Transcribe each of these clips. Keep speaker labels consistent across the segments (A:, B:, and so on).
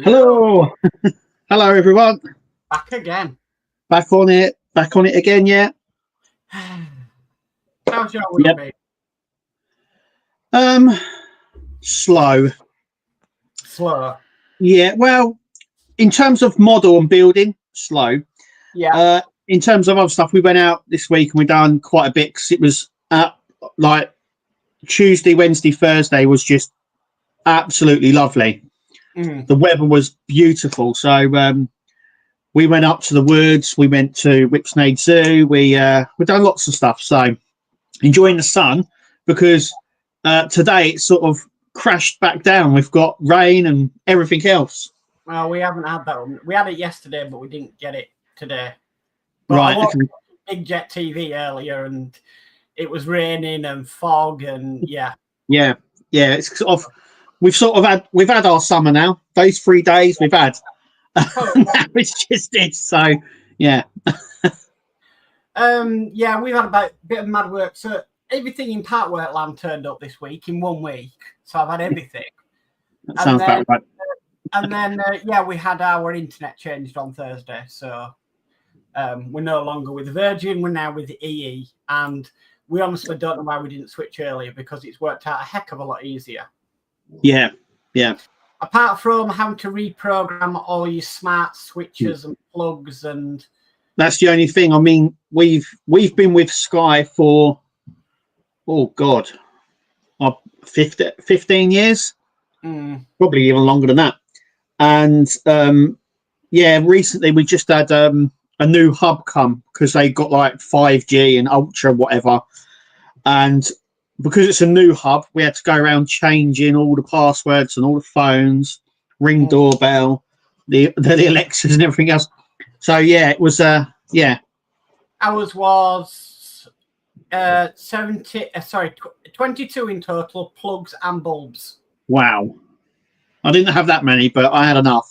A: Yo,
B: Hello, hello everyone.
A: back again.
B: Back on it again. Yeah.
A: How's your week
B: Yep.
A: been?
B: Slow.
A: Slow.
B: Yeah. Well, in terms of model and building, slow.
A: Yeah.
B: In terms of other stuff, we went out this week and we done quite a bit because it was like Tuesday, Wednesday, Thursday was just absolutely lovely. The weather was beautiful, so we went up to the woods. We went to Whipsnade Zoo. We done lots of stuff. So enjoying the sun because today it's sort of crashed back down. We've got rain and everything else.
A: Well, we haven't had that one. We had it yesterday, but we didn't get it today. But
B: Right.
A: I watched Big Jet TV earlier, and it was raining and fog, and yeah.
B: Yeah. It's sort of we've had our summer now. Those 3 days we've had. Now it's just it. So yeah.
A: Yeah, we've had a bit of mad work. So everything in Partwork land turned up this week in 1 week. So I've had everything.
B: That sounds about right.
A: And then, yeah, we had our internet changed on Thursday. So we're no longer with Virgin. We're now with EE. And we honestly don't know why we didn't switch earlier because it's worked out a heck of a lot easier.
B: Yeah.
A: Apart from having to reprogram all your smart switches and plugs and...
B: That's the only thing. I mean, we've been with Sky for, 15 years, probably even longer than that. And recently we just had a new hub come because they got like 5G and Ultra, whatever. And because it's a new hub, we had to go around changing all the passwords and all the phones, Ring doorbell, the Alexas and everything else. So yeah, it was
A: Ours was 22 in total, plugs and bulbs.
B: Wow. I didn't have that many, but I had enough.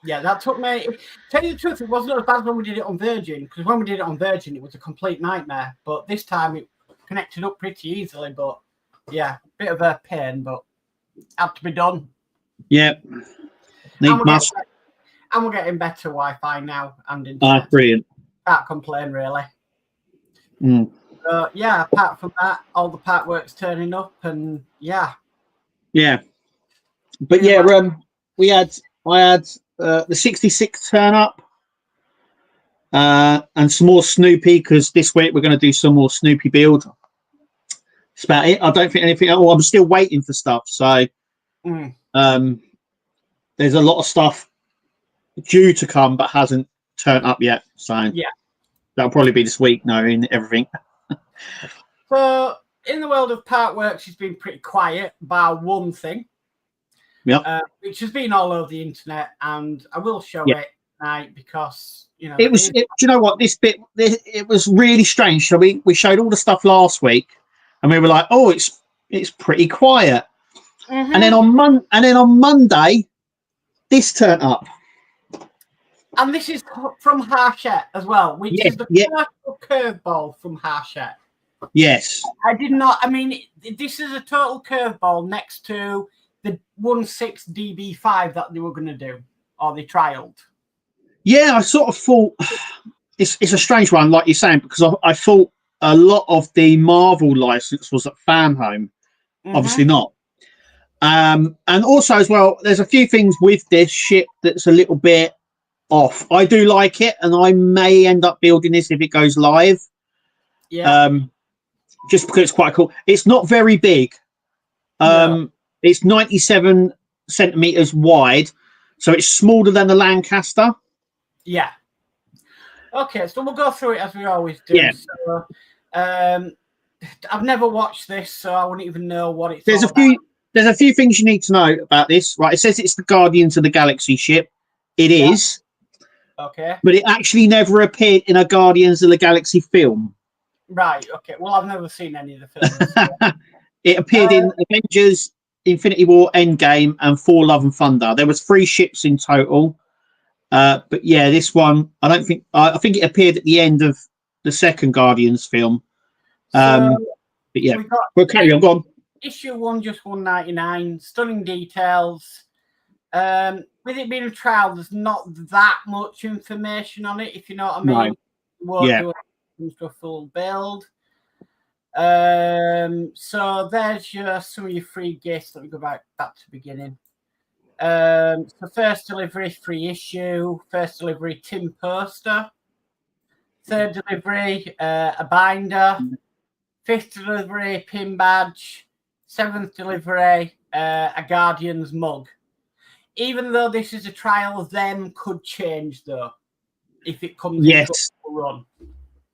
A: Yeah, that took me... Tell you the truth, it wasn't as bad when we did it on Virgin, because when we did it on Virgin, it was a complete nightmare. But this time it connected up pretty easily, but yeah, bit of a pain, but had to be done.
B: Yep.
A: And we're getting better Wi-Fi now and internet.
B: Brilliant.
A: Can't complain, really. Yeah, apart from that, all the Partworks turning up, and yeah.
B: But I had the 66 turn up, and some more Snoopy because this week we're going to do some more Snoopy build. That's about it. I don't think anything. Oh, I'm still waiting for stuff. So there's a lot of stuff due to come but hasn't turned up yet. So
A: yeah,
B: that'll probably be this week, knowing everything.
A: So in the world of Partworks, she's been pretty quiet bar one thing. Which has been all over the internet, and I will show it tonight because do you know what, this bit it was really strange. So we showed all the stuff last week, and we were like, oh, it's pretty quiet. And then on Monday, this turned up. And this is from Harshette as well, which is the total curveball from Harshette.
B: Yes.
A: I did not. I mean, this is a total curveball next to the 1.6 DB5 that they were going to do, or they trialed. Yeah,
B: I sort of thought it's a strange one, like you're saying, because I thought a lot of the Marvel license was at Fan Home. Obviously not. And also as well, there's a few things with this ship that's a little bit off. I do like it, and I may end up building this if it goes live.
A: Yeah.
B: Just because it's quite cool. It's not very big. It's 97 centimeters wide, so it's smaller than the Lancaster.
A: Yeah. Okay, so we'll go through it as we always do.
B: Yeah.
A: So, I've never watched this, so I wouldn't even know what it's.
B: There's a few things you need to know about this. Right, it says it's the Guardians of the Galaxy ship. It is.
A: Okay.
B: But it actually never appeared in a Guardians of the Galaxy film.
A: Right. Okay. Well, I've never seen any of the films.
B: It appeared in Avengers, Infinity War, Endgame, and Thor: Love and Thunder. There was 3 ships in total. But yeah, this one, I think it appeared at the end of the second Guardians film. But yeah, we'll carry on. Go on.
A: Issue 1, just $1.99. Stunning details. with it being a trial, there's not that much information on it, if you know what I mean.
B: No.
A: Won't do it to a full build. So there's some of your free gifts. Let me go back to the beginning. So first delivery, free issue. First delivery, tin poster. Third delivery, a binder. Fifth delivery, pin badge. Seventh delivery, a Guardian's mug. Even though this is a trial, them could change though if it comes into a run.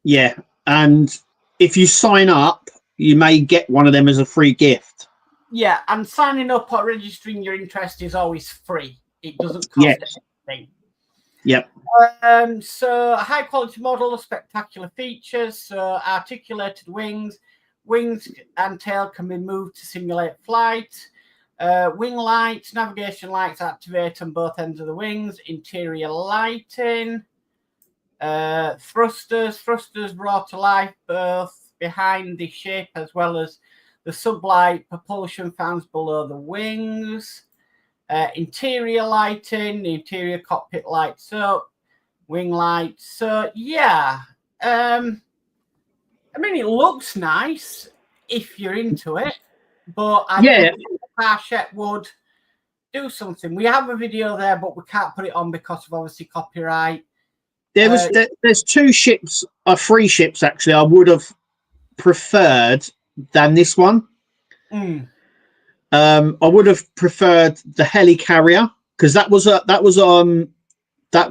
B: Yeah, and if you sign up, you may get one of them as a free gift.
A: Yeah, and signing up or registering your interest is always free. It doesn't cost anything.
B: Yep.
A: So a high quality model of spectacular features. So articulated wings. Wings and tail can be moved to simulate flight. Wing lights, navigation lights activate on both ends of the wings. Interior lighting. Thrusters brought to life both behind the ship as well as the sublight propulsion fans below the wings. Interior lighting, the interior cockpit lights up, wing lights. So yeah, I mean it looks nice if you're into it, but I think Hachette would do something. We have a video there, but we can't put it on because of obviously copyright.
B: There's two ships, three ships actually. I would have preferred than this one. I would have preferred the helicarrier because that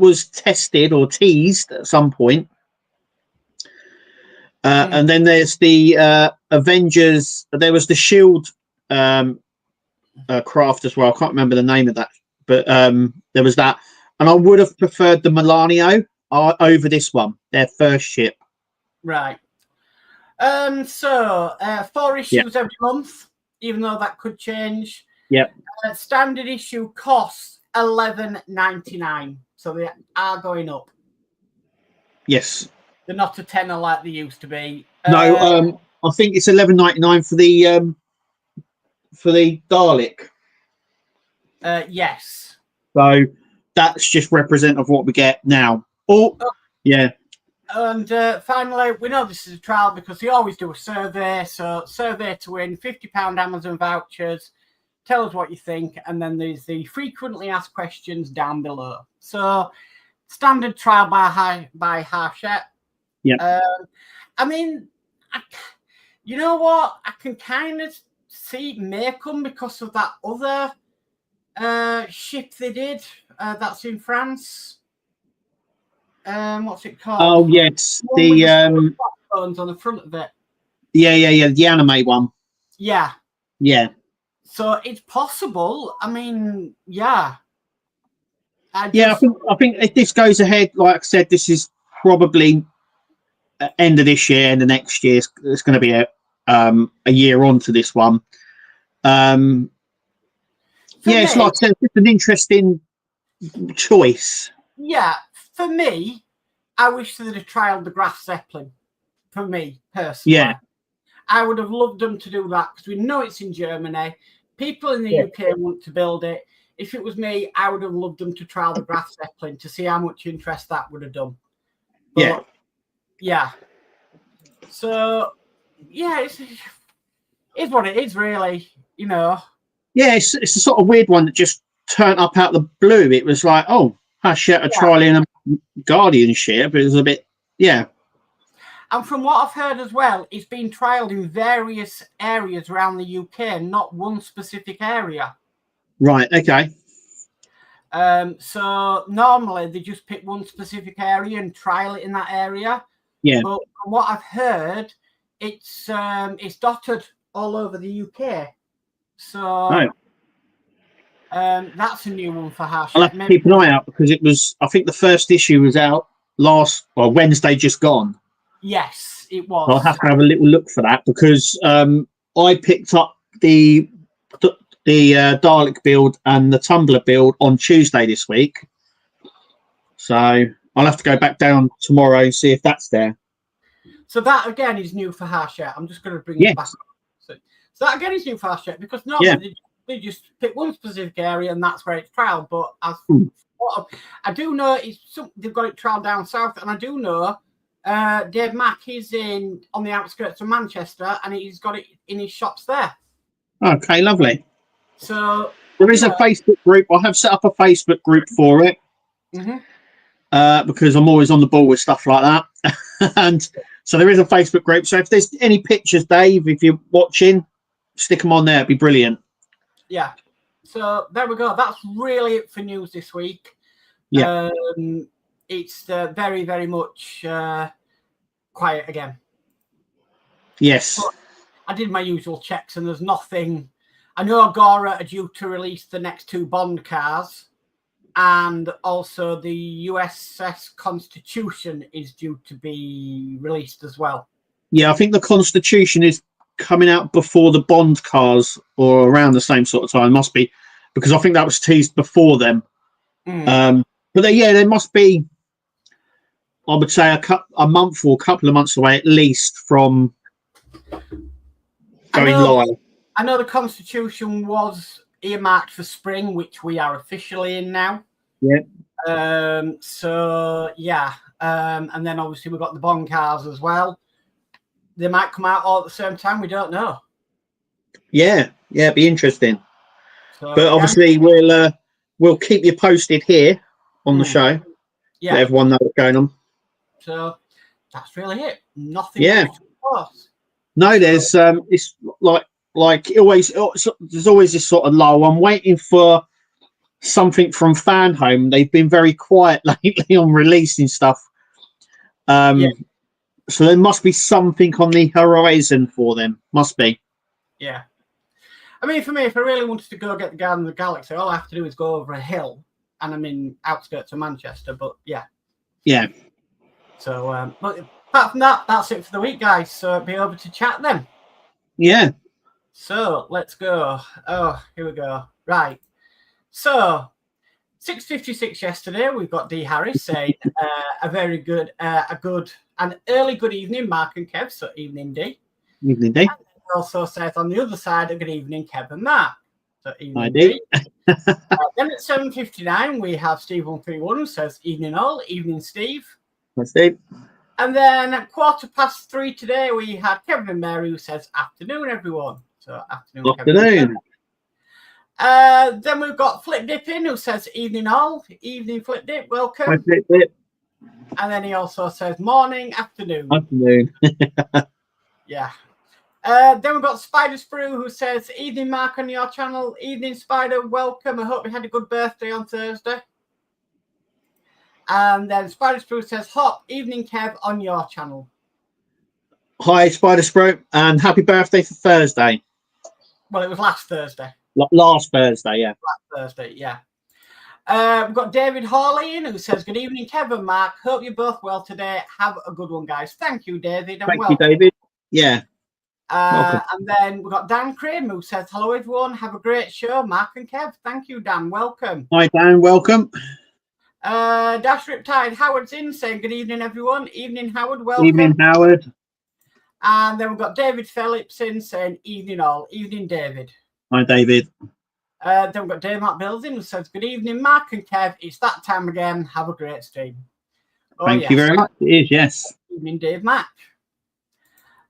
B: was tested or teased at some point. And then there's the Avengers. There was the Shield craft as well. I can't remember the name of that, but there was that. And I would have preferred the Milano over this one, their first ship.
A: Right. So 4 issues every month, even though that could change.
B: Yep.
A: Standard issue costs $11.99, so they are going up.
B: Yes.
A: They're not a tenner like they used to be.
B: No, I think it's $11.99 for the Dalek.
A: Yes.
B: So that's just representative of what we get now. Yeah.
A: And finally, we know this is a trial because they always do a survey. So survey to win, £50 Amazon vouchers. Tell us what you think. And then there's the frequently asked questions down below. So standard trial by Hachette.
B: Yeah.
A: I mean, you know what? I can kind of see it may come because of that other ship they did that's in France. What's it called?
B: Oh yes,
A: the phones on the front of it.
B: Yeah, the anime one.
A: Yeah. So it's possible. I mean, yeah. I
B: think if this goes ahead, like I said, this is probably end of this year and the next year. It's going to be a year on to this one. It's like I said, it's an interesting choice.
A: Yeah, for me, I wish they'd have trialed the Graf Zeppelin. For me, personally.
B: Yeah.
A: I would have loved them to do that because we know it's in Germany. People in the UK want to build it. If it was me, I would have loved them to trial the Graf Zeppelin to see how much interest that would have done. But, yeah. So, yeah, it's what it is, really, you know.
B: Yeah, it's a sort of weird one that just turned up out of the blue. It was like, oh, Hachette are trialing a Guardian ship. It was a bit,
A: And from what I've heard as well, it's been trialled in various areas around the UK, not one specific area.
B: Right, okay.
A: So normally they just pick one specific area and trial it in that area.
B: Yeah.
A: But from what I've heard, it's dotted all over the UK. So that's a new one for Hachette.
B: I'll have to keep an eye out because it was, I think the first issue was out Wednesday just gone.
A: Yes, it was.
B: I'll have to have a little look for that because I picked up the Dalek build and the Tumbler build on Tuesday this week. So I'll have to go back down tomorrow and see if that's there.
A: So that again is new for Hachette. I'm just going to bring it back. So that again is new for Hachette because normally they just pick one specific area and that's where it's trialled. But I do know they've got it trialled down south, and I do know Dave Mack is on the outskirts of Manchester, and he's got it in his shops there.
B: Okay, lovely.
A: So
B: there is a Facebook group. I have set up a Facebook group for it because I'm always on the ball with stuff like that. And so there is a Facebook group. So if there's any pictures, Dave, if you're watching, stick them on there. It'd be brilliant.
A: Yeah. So there we go. That's really it for news this week.
B: Yeah.
A: It's very, very much quiet again.
B: Yes.
A: But I did my usual checks, and there's nothing. I know Agora are due to release the next 2 Bond cars, and also the USS Constitution is due to be released as well.
B: Yeah, I think the Constitution is coming out before the Bond cars, or around the same sort of time. Must be, because I think that was teased before them. But there must be, I would say, a month or a couple of months away at least from going live.
A: I know the Constitution was earmarked for spring, which we are officially in now.
B: Yeah.
A: So yeah, and then obviously we've got the Bond cars as well. They might come out all at the same time. We don't know. Yeah,
B: it'd be interesting.
A: So,
B: but obviously we'll keep you posted here on the show.
A: Yeah,
B: let everyone know what's going on.
A: So that's really it. Nothing.
B: Yeah. No, there's it's like always. There's always this sort of lull. I'm waiting for something from Fan Home. They've been very quiet lately on releasing stuff. So there must be something on the horizon for them. Must be.
A: Yeah. I mean, for me, if I really wanted to go get the Guardian of the Galaxy, all I have to do is go over a hill, and I'm in outskirts of Manchester. But yeah.
B: Yeah.
A: So, but apart from that, that's it for the week, guys. So be over to chat then.
B: Yeah.
A: So let's go. Oh, here we go. Right. So 6:56 yesterday, we've got D Harris saying a very good, an early good evening, Mark and Kev. So evening, D.
B: Evening, D.
A: And also says on the other side, a good evening, Kev and Mark. So evening,
B: D.
A: Then at 7:59, we have Steve131 who says evening all, evening, Steve.
B: Hi, Steve.
A: And then at 3:15 today, we had Kevin and Mary who says afternoon, everyone. So afternoon.
B: Afternoon.
A: Then we've got Flip Dip in who says evening all, evening Flip Dip, welcome.
B: Hi, Flip Dip.
A: And then he also says morning, afternoon.
B: Afternoon.
A: Yeah. Then we've got Spider Sprue who says evening Mark on your channel, evening Spider, welcome. I hope you had a good birthday on Thursday. And then Spider Sprue says hot evening Kev on your channel.
B: Hi Spider Sprue and happy birthday for Thursday.
A: Well, it was last Thursday.
B: Last Thursday, yeah.
A: Last Thursday, yeah. We've got David Hawley in who says, good evening, Kevin, Mark. Hope you're both well today. Have a good one, guys. Thank you, David.
B: Thank you, David. Yeah.
A: And then we've got Dan Crim who says, hello, everyone. Have a great show, Mark and Kev. Thank you, Dan. Welcome.
B: Hi, Dan. Welcome.
A: Dash Riptide Howard's in saying, good evening, everyone. Evening, Howard. Welcome.
B: Evening, Howard.
A: And then we've got David Phillips in saying, evening, all. Evening, David.
B: Hi, David.
A: Then we've got Dave Matt Building who says, good evening, Mark and Kev. It's that time again. Have a great stream.
B: Thank you very much. It is, yes.
A: Good evening, Dave Mack.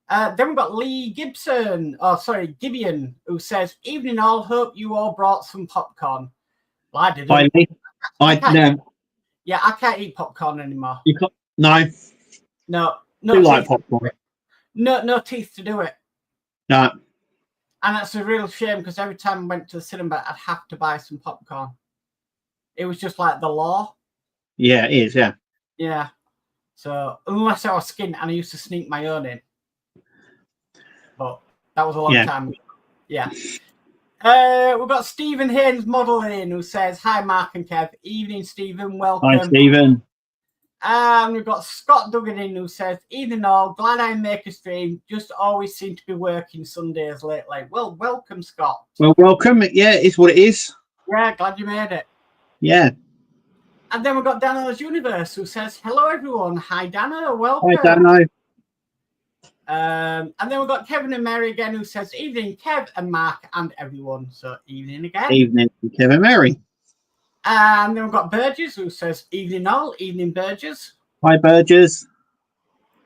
A: Then we've got Lee Gibson, Gibeon, who says, evening all, hope you all brought some popcorn. Well, I didn't.
B: Hi, Lee.
A: Yeah, I can't eat popcorn anymore.
B: You can't? No.
A: No.
B: Do like popcorn?
A: No teeth to do it.
B: No.
A: And that's a real shame because every time I went to the cinema, I'd have to buy some popcorn. It was just like the law.
B: Yeah, it is, yeah.
A: Yeah. So, unless I was skint and I used to sneak my own in. But that was a long time ago. Yeah. We've got Stephen Haynes modelling who says, hi, Mark and Kev. Evening, Stephen. Welcome.
B: Hi, Stephen.
A: And we've got Scott Duggan in who says, evening all, glad I make a stream. Just always seem to be working Sundays lately. Well, welcome, Scott.
B: Well, welcome. Yeah, it's what it is.
A: Yeah, glad you made it.
B: Yeah.
A: And then we've got Dano's Universe who says, hello, everyone. Hi, Dano. Welcome.
B: Hi, Dano.
A: And then we've got Kevin and Mary again, who says, evening, Kev and Mark and everyone. So evening again.
B: Evening, Kevin and Mary.
A: And then we've got Burgess, who says, evening all, evening Burgess.
B: Hi, Burgess.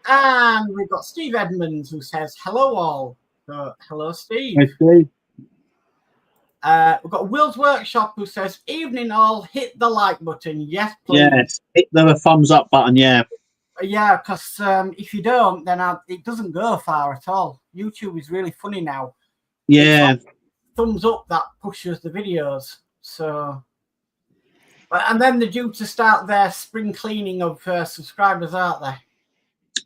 A: And we've got Steve Edmonds, who says, hello all. So, hello, Steve.
B: Hi, Steve.
A: We've got Will's Workshop, who says, evening all, hit the like button. Yes, please.
B: Yes, hit the thumbs up button, yeah.
A: Yeah, because if you don't, then it doesn't go far at all. YouTube is really funny now.
B: Yeah.
A: Like thumbs up that pushes the videos. So, and then they're due to start their spring cleaning of subscribers, aren't they?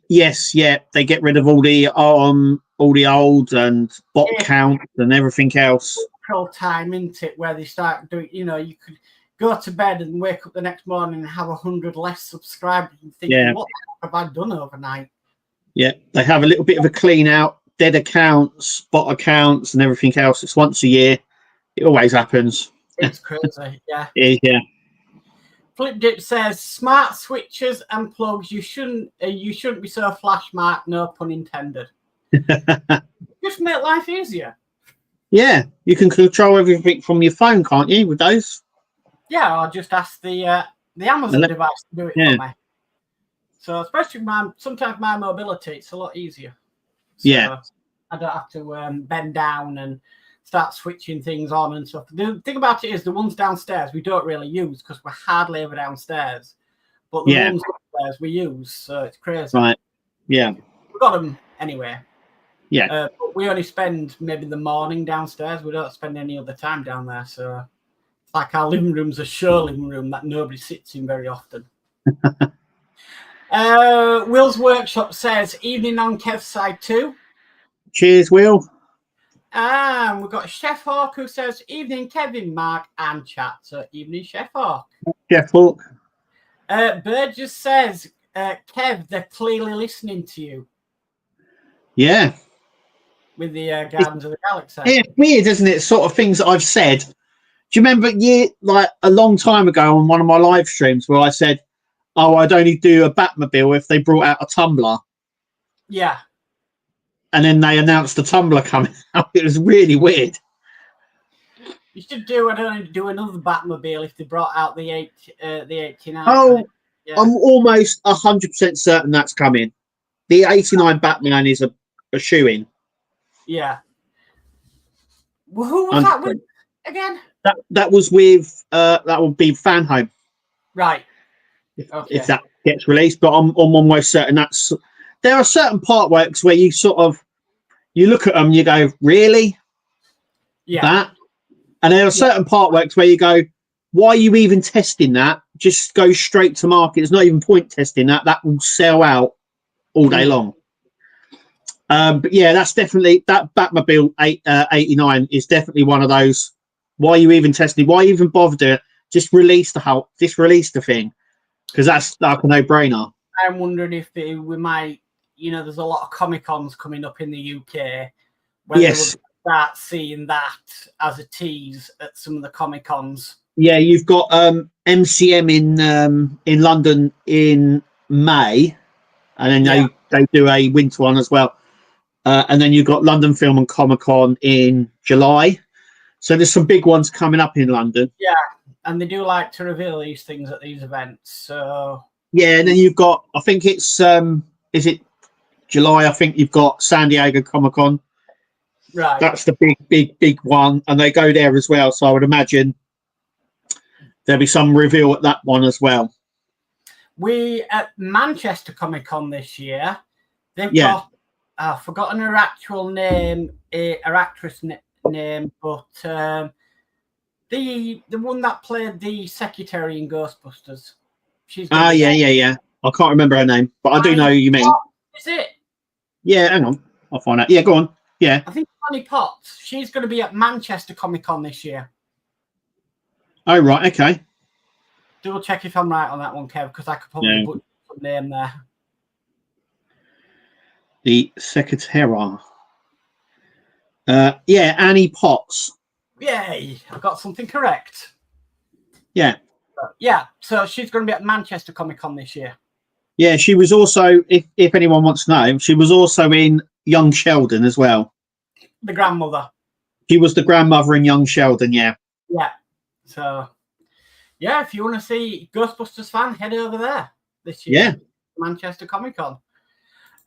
B: Yes, yeah. They get rid of all the old and bot count and everything else.
A: Time, isn't it? Where they start doing, you could go to bed and wake up the next morning and have 100 less subscribers and think, what have I done overnight? Yeah,
B: they have a little bit of a clean out, dead accounts, bot accounts, and everything else. It's once a year. It always happens.
A: It's crazy, yeah.
B: Yeah.
A: Flip Dip says, smart switches and plugs. You shouldn't be so flash, Mark. No pun intended. Just make life easier.
B: Yeah, you can control everything from your phone, can't you? With those.
A: Yeah, I'll just ask the Amazon device to do it for me. So especially sometimes my mobility, it's a lot easier. So I don't have to bend down and start switching things on and stuff. The thing about it is the ones downstairs we don't really use because we're hardly ever downstairs. But the ones upstairs we use, so it's crazy.
B: Right. Yeah.
A: We got them anyway.
B: Yeah.
A: But we only spend maybe the morning downstairs. We don't spend any other time down there. So it's like our living room's a show living room that nobody sits in very often. Will's Workshop says, evening on Kev's side too.
B: Cheers, Will.
A: And we've got Chef Hawk who says, evening Kevin, Mark and chat. So evening Chef Hawk.
B: Chef Hawk.
A: Burgess says, Kev, they're clearly listening to you.
B: Yeah.
A: With the Gardens of the Galaxy.
B: Yeah, weird, isn't it? Sort of things that I've said. Do you remember a long time ago on one of my live streams where I said, oh, I'd only do a Batmobile if they brought out a tumbler.
A: Yeah.
B: And then they announced the tumbler coming out. It was really weird.
A: You should do another Batmobile if they brought out the 89.
B: Oh, yeah. I'm almost 100% certain that's coming. The 89 Batman is a shoe-in.
A: Yeah. Well, who was that with again?
B: That was with that would be Fan Home.
A: Right.
B: If that gets released, but I'm almost certain there are certain Partworks where you sort of look at them and you go, really?
A: Yeah.
B: That? And there are certain Partworks where you go, why are you even testing that? Just go straight to market. There's not even point testing that. That will sell out all day long. But yeah, that's definitely that Batmobile 89 is definitely one of those. Why are you even testing? Why even bother to just release the thing? Because that's like a no-brainer.
A: I'm wondering if we might, there's a lot of Comic-Cons coming up in the UK.
B: Yes.
A: We'll start seeing that as a tease at some of the Comic-Cons.
B: Yeah, you've got MCM in London in May, and then they do a winter one as well. And then you've got London Film and Comic-Con in July. So there's some big ones coming up in London.
A: Yeah, and they do like to reveal these things at these events. So
B: yeah, and then you've got, I think it's is it July? I think you've got San Diego Comic-Con.
A: Right.
B: That's the big one, and they go there as well. So I would imagine there'll be some reveal at that one as well.
A: We at Manchester Comic-Con this year, they've got I've forgotten her actual name, her actress name, but the one that played the secretary in Ghostbusters. She's
B: yeah. I can't remember her name, but I do know who you mean.
A: Is it?
B: Yeah, hang on, I'll find out. Yeah, go on. Yeah,
A: I think Annie Potts. She's going to be at Manchester Comic-Con this year.
B: Oh right, okay.
A: Double check if I'm right on that one, Kev, because I could probably put some name there.
B: The secretary. Annie Potts.
A: Yay! I got something correct.
B: Yeah.
A: Yeah, so she's going to be at Manchester Comic-Con this year.
B: Yeah, she was also, if anyone wants to know, she was also in Young Sheldon as well.
A: The grandmother.
B: She was the grandmother in Young Sheldon, yeah.
A: Yeah. So, yeah, if you want to see Ghostbusters fan, head over there this year.
B: Yeah.
A: Manchester Comic Con.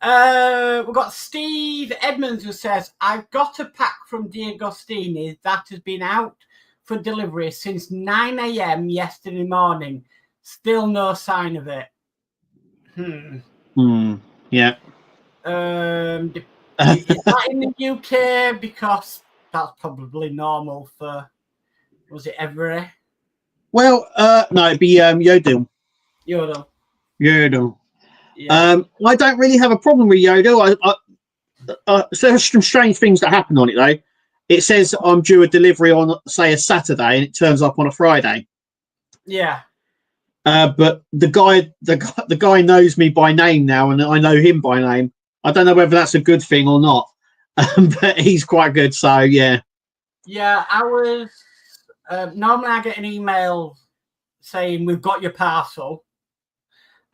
A: We've got Steve Edmonds who says, I've got a pack from D'Agostini that has been out for delivery since 9 a.m. yesterday morning. Still no sign of it.
B: Yeah.
A: Is that in the UK? Because that's probably normal for, was it Everett?
B: Well, no, it'd be Yodel.
A: Yodel.
B: Yeah. I don't really have a problem with Yodel. There's some strange things that happen on it, though. It says I'm due a delivery on, say, a Saturday, and it turns up on a Friday.
A: Yeah.
B: But the guy knows me by name now, and I know him by name. I don't know whether that's a good thing or not, but he's quite good. So yeah.
A: Yeah, I was normally I get an email saying we've got your parcel,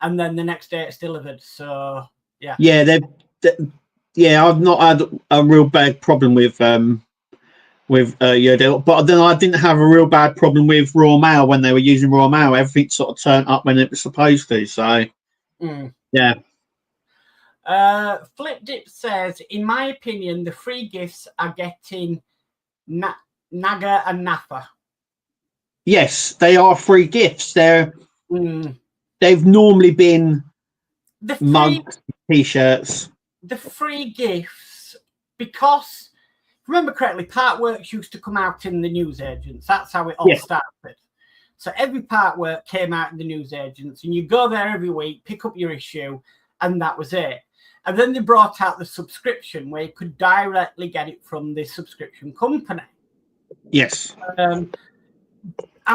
A: and then the next day it's delivered. So yeah.
B: Yeah, I've not had a real bad problem with Yodel, but then I didn't have a real bad problem with Raw Mail when they were using Raw Mail. Everything sort of turned up when it was supposed to. So yeah.
A: Flip Dip says, in my opinion, the free gifts are getting Naga and Nappa.
B: Yes, they are free gifts. They've normally been mugs, t-shirts.
A: The free gifts, because remember correctly, Partworks used to come out in the newsagents. That's how it all started. So every Partwork came out in the newsagents, and you go there every week, pick up your issue, and that was it. And then they brought out the subscription where you could directly get it from the subscription company.
B: Yes.
A: And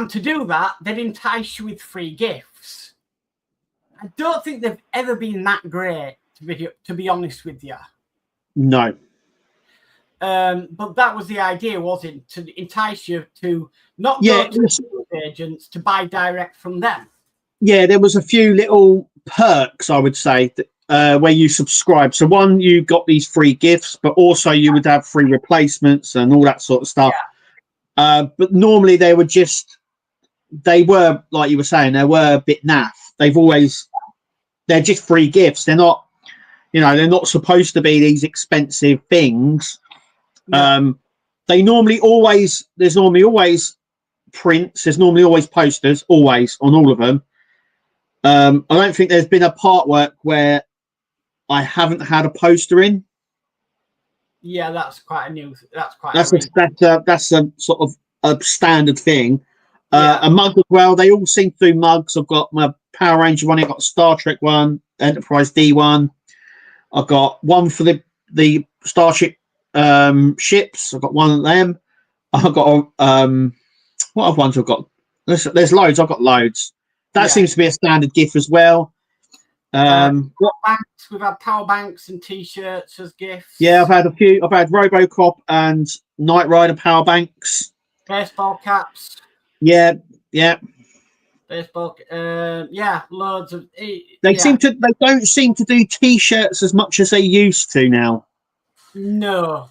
A: to do that, they'd entice you with free gifts. I don't think they've ever been that great, to be honest with you.
B: No.
A: But that was the idea, wasn't it? To entice you to not go to the agents, to buy direct from them.
B: Yeah, there was a few little perks, I would say, where you subscribe. So one, you got these free gifts, but also you would have free replacements and all that sort of stuff. Yeah. But normally they were like you were saying, they were a bit naff. They're just free gifts. They're not, they're not supposed to be these expensive things. Yeah. There's normally always prints. There's normally always posters, always on all of them. I don't think there's been a Partwork where I haven't had a poster in.
A: Yeah, that's
B: a sort of a standard thing. A mug as well. They all seem to do mugs. I've got my Power Ranger one. I've got a Star Trek one, Enterprise D one. I've got one for the Starship ships. I've got one of them. I've got what other ones I've got? There's loads. I've got loads. That seems to be a standard gift as well.
A: We've had power banks and t-shirts as gifts.
B: Yeah, I've had a few. I've had RoboCop and Knight Rider power banks.
A: Baseball caps.
B: Yeah.
A: Baseball. Loads of.
B: They don't seem to do t-shirts as much as they used to now.
A: No.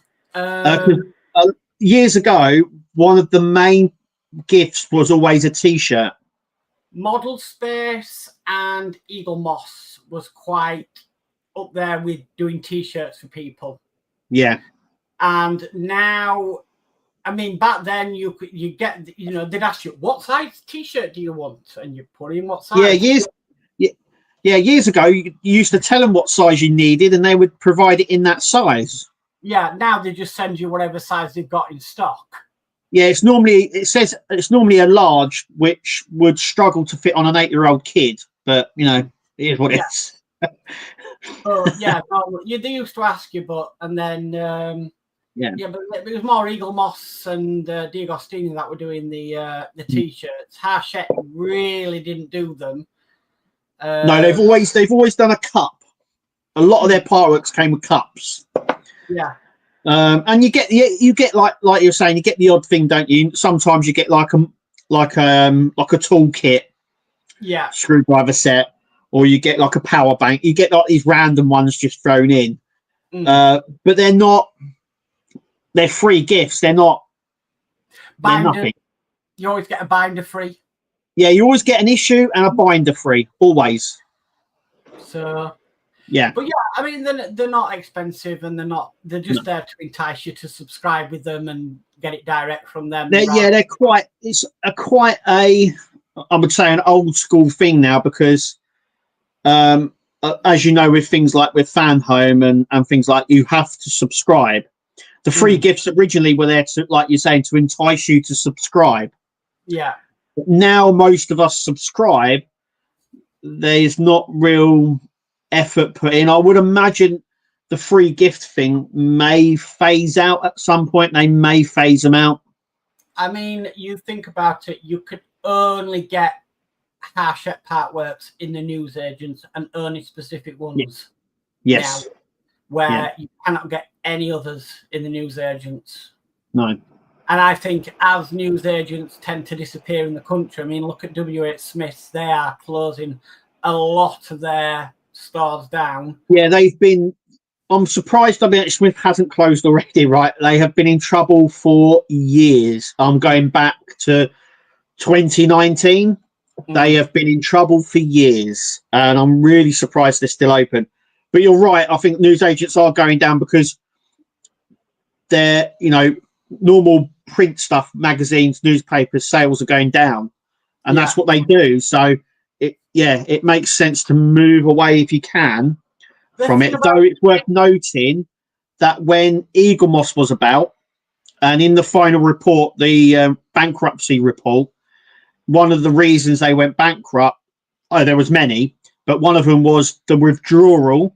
B: Years ago, one of the main gifts was always a t-shirt.
A: Model Space and Eagle Moss was quite up there with doing t-shirts for people.
B: Yeah.
A: And now, I mean, back then you get, they'd ask you, what size t-shirt do you want? And you put in what size.
B: Years ago, you used to tell them what size you needed and they would provide it in that size.
A: Yeah, now they just send you whatever size they've got in stock.
B: Yeah, it says it's normally a large, which would struggle to fit on an 8-year-old kid, but it is what it is.
A: They used to ask you, but it was more Eagle Moss and D'Agostini that were doing the t-shirts. Hachette really didn't do them.
B: No, they've always done a cup. A lot of their Partworks came with cups.
A: Yeah.
B: And you get like you're saying, you get the odd thing, don't you? Sometimes you get like a tool kit, screwdriver set, or you get like a power bank. You get like these random ones just thrown in, but they're not. They're free gifts. They're not. They're nothing.
A: You always get a binder free.
B: Yeah, you always get an issue and a binder free. Always.
A: So.
B: Yeah.
A: But yeah, I mean, they're not expensive, and they're just there to entice you to subscribe with them and get it direct from them.
B: They're quite. It's quite a. I would say an old school thing now because, as you know, with things like with Fan Home and things like, you have to subscribe. The free gifts originally were there to, like you're saying, to entice you to subscribe.
A: Yeah.
B: But now most of us subscribe. There's not real effort put in. I would imagine the free gift thing may phase out at some point. They may phase them out.
A: I mean, you think about it, you could only get hash at Partworks in the newsagents and only specific ones.
B: Yes.
A: Now, where you cannot get any others in the newsagents.
B: No.
A: And I think as newsagents tend to disappear in the country, I mean, look at WH Smith's, they are closing a lot of their stores down.
B: Yeah, I'm surprised WH Smith hasn't closed already, right? They have been in trouble for years. I'm going back to 2019. They have been in trouble for years, and I'm really surprised they're still open. But you're right. I think newsagents are going down because they're, normal print stuff, magazines, newspapers, sales are going down, and that's what they do. So it makes sense to move away if you can from it. Though it's worth noting that when Eagle Moss was about, and in the final report, the bankruptcy report, one of the reasons they went bankrupt, there was many, but one of them was the withdrawal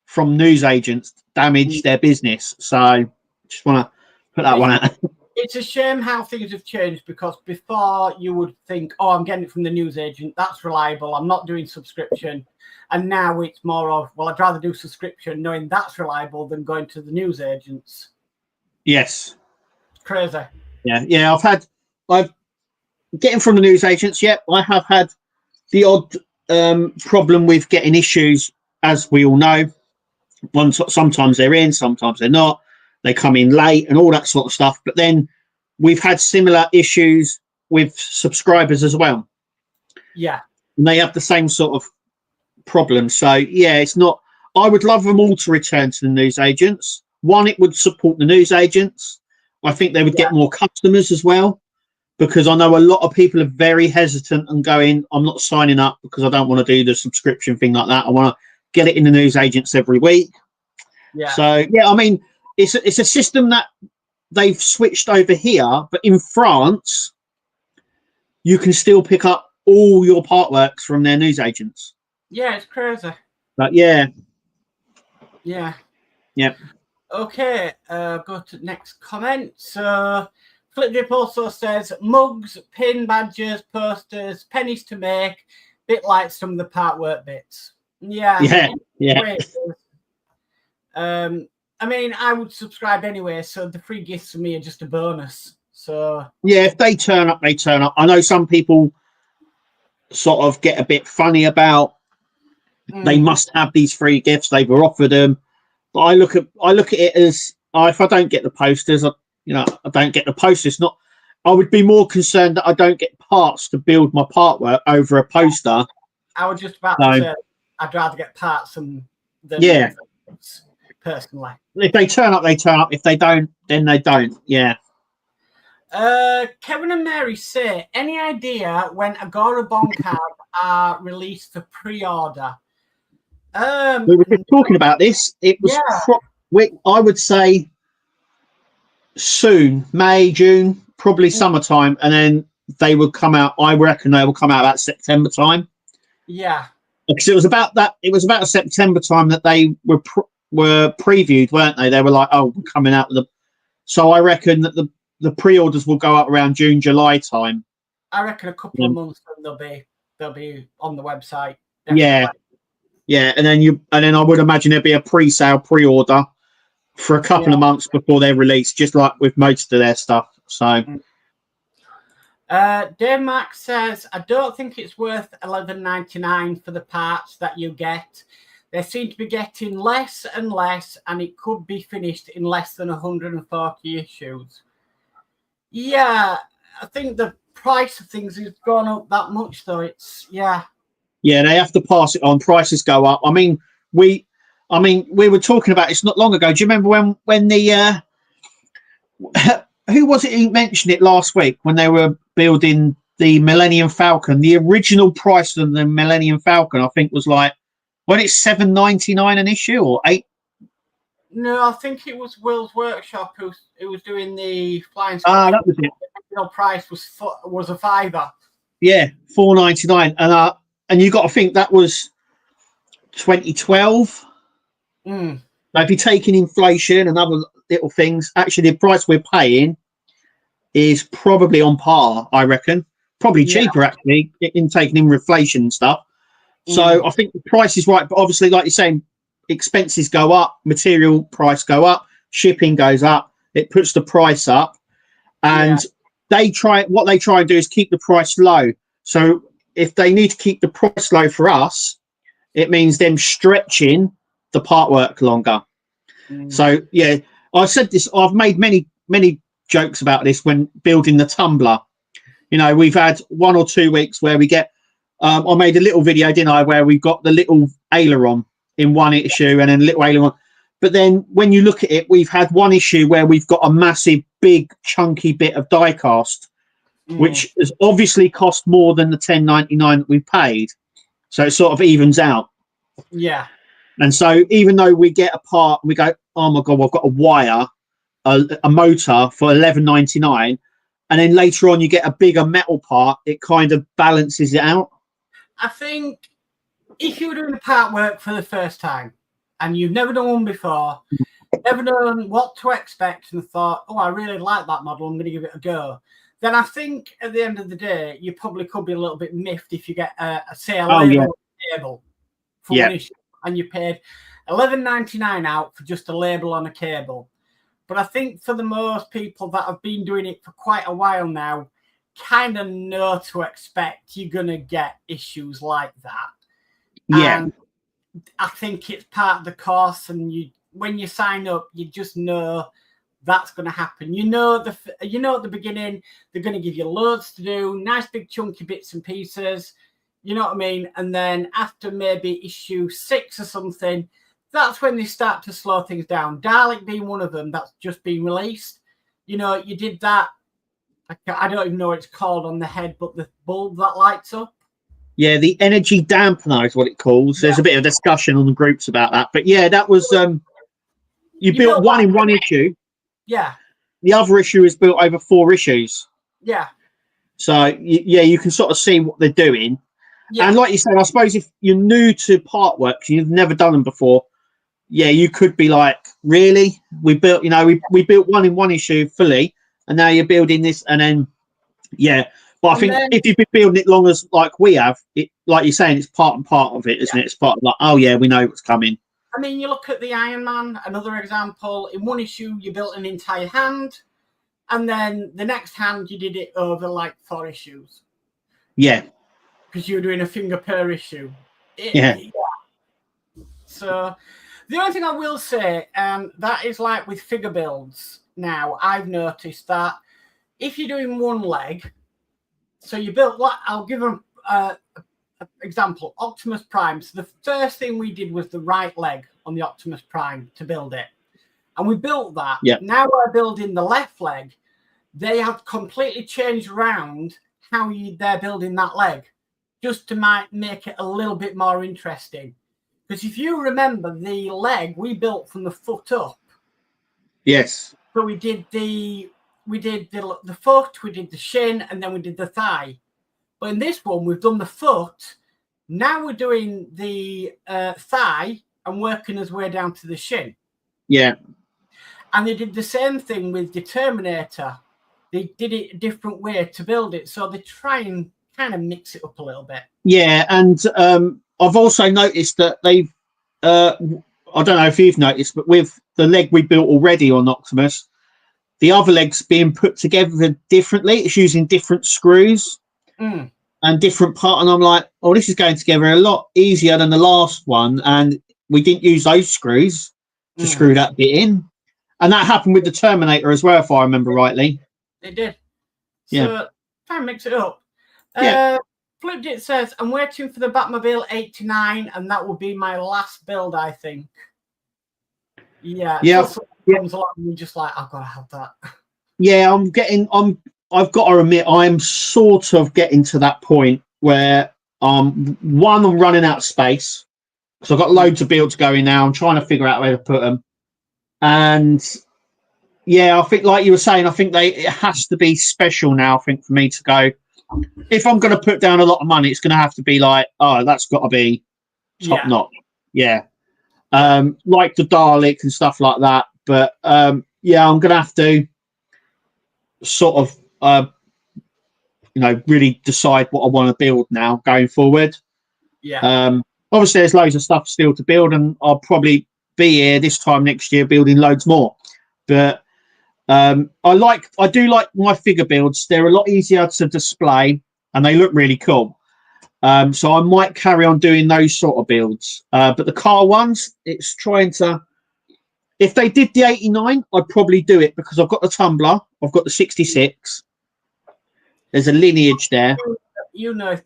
B: from newsagents damaged their business. So just want to put that one out.
A: It's a shame how things have changed, because before you would think, oh, I'm getting it from the newsagent, that's reliable, I'm not doing subscription. And now it's more of, well, I'd rather do subscription knowing that's reliable than going to the newsagents.
B: Yes.
A: It's crazy.
B: Yeah. I've getting from the newsagents. Yeah, I have had the odd problem with getting issues, as we all know. Sometimes they're in, sometimes they're not. They come in late and all that sort of stuff. But then we've had similar issues with subscribers as well.
A: Yeah.
B: And they have the same sort of problem. So, yeah, it's not... I would love them all to return to the newsagents. One, it would support the newsagents. I think they would get more customers as well, because I know a lot of people are very hesitant and going, I'm not signing up because I don't want to do the subscription thing like that. I want to get it in the newsagents every week.
A: Yeah.
B: So, yeah, I mean... It's a system that they've switched over here, but in France, you can still pick up all your Partworks from their newsagents.
A: Yeah, it's crazy.
B: But yeah.
A: Okay, go to next comment. So Flipdrip also says mugs, pin badges, posters, pennies to make, bit like some of the Partwork bits. Yeah. I mean, I would subscribe anyway, so the free gifts for me are just a bonus. So
B: yeah, if they turn up, they turn up. I know some people sort of get a bit funny about they must have these free gifts. They were offered them, but I look at it as, if I don't get the posters, I don't get the posters. Not, I would be more concerned that I don't get parts to build my Partwork over a poster.
A: I was just about to say I'd rather get parts than personally.
B: If they turn up, they turn up. If they don't, then they don't. Yeah.
A: Kevin and Mary say, any idea when Agora Bond cards are released for pre-order?
B: We were just talking about this. It was, I would say, soon, May, June, probably summertime, and then they will come out. I reckon they will come out about September time.
A: Yeah.
B: Because it was about that. It was about September time that they were previewed, weren't they? They were like, oh, we're coming out with them. So I reckon that the pre-orders will go up around June, July time.
A: I reckon a couple of months and they'll be on the website.
B: Definitely. Yeah, and then I would imagine there'll be a pre-sale, pre-order for a couple of months before they're released, just like with most of their stuff. So
A: Dave Mark says, I don't think it's worth $11.99 for the parts that you get. They seem to be getting less and less, and it could be finished in less than 140 issues. Yeah, I think the price of things has gone up that much, though. Yeah,
B: they have to pass it on. Prices go up. I mean, we were talking about this not long ago. Do you remember when the who was it who mentioned it last week when they were building the Millennium Falcon? The original price of the Millennium Falcon, I think, was like, when it's $7.99 an issue or $8.
A: No, I think it was Will's Workshop who was doing the flying.
B: That was it.
A: The original price was a $5.
B: Yeah, $4.99, and you got to think that was 2012. Now, if you're taking inflation and other little things, actually the price we're paying is probably on par, I reckon. Probably cheaper, actually, in taking in inflation and stuff. So I think the price is right, but obviously, like you're saying, expenses go up, material price go up, shipping goes up, it puts the price up, and what they try and do is keep the price low. So if they need to keep the price low for us, it means them stretching the part work longer. So yeah, I said this, I've made many jokes about this when building the tumbler. You know, we've had 1 or 2 weeks where we get I made a little video, didn't I, where we've got the little aileron in one issue and then a little aileron. But then when you look at it, we've had one issue where we've got a massive, big, chunky bit of die cast, which has obviously cost more than the $10.99 that we paid. So it sort of evens out.
A: Yeah.
B: And so even though we get a part and we go, oh my God, I've got a wire, a motor for $11.99, and then later on you get a bigger metal part, it kind of balances it out.
A: I think if you're doing the part work for the first time and you've never done one before, never known what to expect and thought, oh, I really like that model, I'm going to give it a go, then I think at the end of the day, you probably could be a little bit miffed if you get a label for one issue and you paid $11.99 out for just a label on a cable. But I think for the most people that have been doing it for quite a while now, kind of know to expect you're going to get issues like that.
B: Yeah.
A: And I think it's part of the course, and when you sign up, you just know that's going to happen. You know at the beginning they're going to give you loads to do, nice big chunky bits and pieces, you know what I mean? And then after maybe issue 6 or something, that's when they start to slow things down. Dalek being one of them that's just been released. You know, you did that. I don't even know what it's called on the head, but the bulb that lights up.
B: Yeah, the energy dampener is what it calls. There's a bit of discussion on the groups about that. But yeah, that was you built one in one issue.
A: Yeah.
B: The other issue is built over 4 issues.
A: Yeah.
B: So you can sort of see what they're doing. Yeah. And like you said, I suppose if you're new to Partworks, you've never done them before, you could be like, really? We built, we built one in one issue fully, and now you're building this, and then But I think if you've been building it long as like we have, it, like you're saying, it's part and part of it, isn't it? It's part of like, oh yeah, we know what's coming.
A: I mean, you look at the Iron Man, another example. In one issue, you built an entire hand, and then the next hand, you did it over like 4 issues.
B: Yeah.
A: Because you were doing a finger per issue. So the only thing I will say, that is like with figure builds now, I've noticed that if you're doing one leg, so you built, I'll give them an example, Optimus Prime. So the first thing we did was the right leg on the Optimus Prime to build it. And we built that.
B: Yeah.
A: Now we're building the left leg. They have completely changed around how they're building that leg, just to make it a little bit more interesting. Because if you remember, the leg we built from the foot up.
B: Yes.
A: So we did the foot, we did the shin, and then we did the thigh. But in this one, we've done the foot. Now we're doing the thigh and working his way down to the shin.
B: Yeah.
A: And they did the same thing with the Terminator. They did it a different way to build it. So they try and kind of mix it up a little bit.
B: Yeah, and I've also noticed that they've, I don't know if you've noticed, but with the leg we built already on Optimus, the other leg's being put together differently. It's using different screws and different part. And I'm like, oh, this is going together a lot easier than the last one. And we didn't use those screws to screw that bit in. And that happened with the Terminator as well, if I remember rightly.
A: It did.
B: Yeah.
A: So try and mix it up.
B: Yeah.
A: Flipped it says, I'm waiting for the Batmobile 89, and that will be my last build, I think. Yeah.
B: Yeah.
A: Comes along and you're just like, I've got to have that.
B: Yeah, I've got to admit, I'm sort of getting to that point where I'm running out of space. So I've got loads of builds going now. I'm trying to figure out where to put them. And yeah, I think, like you were saying, I think it has to be special now, I think, for me to go. If I'm going to put down a lot of money, it's going to have to be like, oh, that's got to be top notch. Yeah. Like the Dalek and stuff like that. But yeah, I'm going to have to sort of, really decide what I want to build now going forward.
A: Yeah.
B: Obviously, there's loads of stuff still to build, and I'll probably be here this time next year building loads more. But I do like my figure builds. They're a lot easier to display, and they look really cool. So I might carry on doing those sort of builds. But the car ones, it's trying to. If they did the 89, I'd probably do it because I've got the Tumbler, I've got the 66. There's a lineage there.
A: If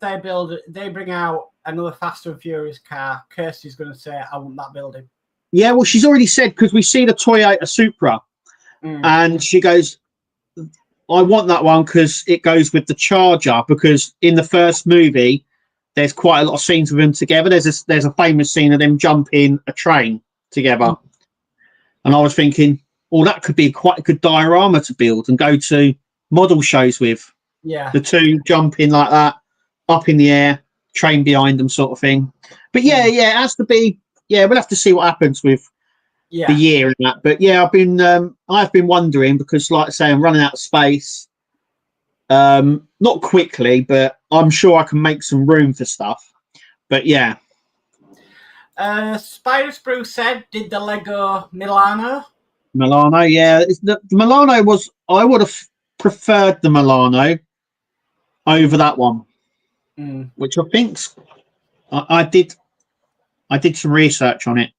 A: they bring out another Fast and Furious car, Kirsty's going to say, I want that building.
B: Yeah, well, she's already said, because we see the Toyota Supra, and she goes, I want that one because it goes with the Charger, because in the first movie, there's quite a lot of scenes of them together. There's a famous scene of them jumping a train together. And I was thinking, that could be quite a good diorama to build and go to model shows with.
A: Yeah.
B: The two jumping like that, up in the air, train behind them sort of thing. But yeah, it has to be. Yeah, we'll have to see what happens with the year and that. But yeah, I've been wondering, because, like I say, I'm running out of space. Not quickly, but I'm sure I can make some room for stuff. But yeah.
A: Spider Sprue said, did the Lego Milano?
B: Milano, yeah. The Milano was, I would have preferred the Milano over that one, which I think's, I did some research on it.